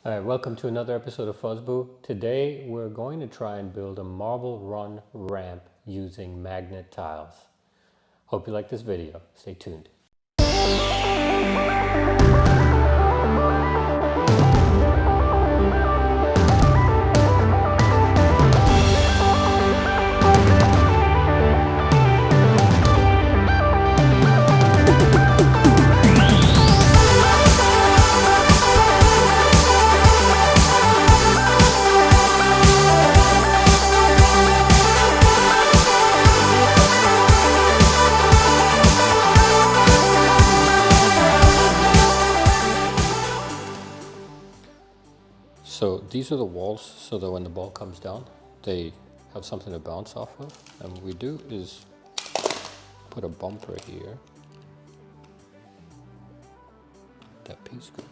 All right, welcome to another episode of Fuzzboo. Today we're going to try and build a marble run ramp using magnet tiles. Hope you like this video. Stay tuned. So these are the walls so that when the ball comes down, they have something to bounce off of. And what we do is put a bumper here. That piece go.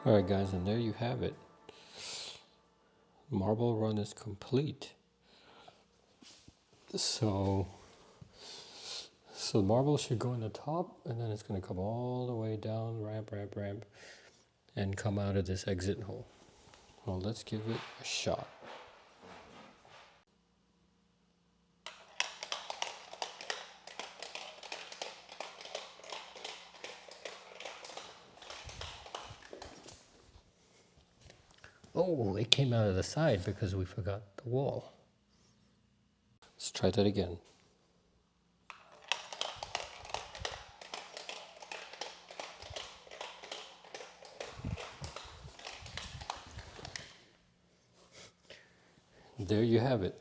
All right, guys, and there you have it. Marble run is complete. So the marble should go in the top, and then it's going to come all the way down, ramp, and come out of this exit hole. Well, let's give it a shot. Oh, it came out of the side because we forgot the wall. Let's try that again. There you have it.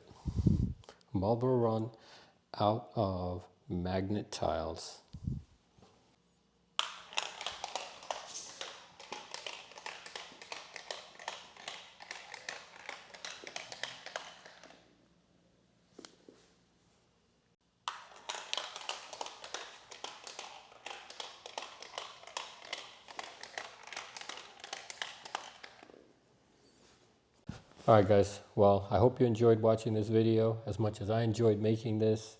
Marble run out of magnet tiles. Alright guys, well, I hope you enjoyed watching this video as much as I enjoyed making this.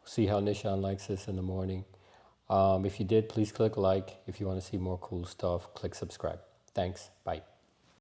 See how Nishan likes this in the morning. If you did, please click like. If you want to see more cool stuff, click subscribe. Thanks. Bye.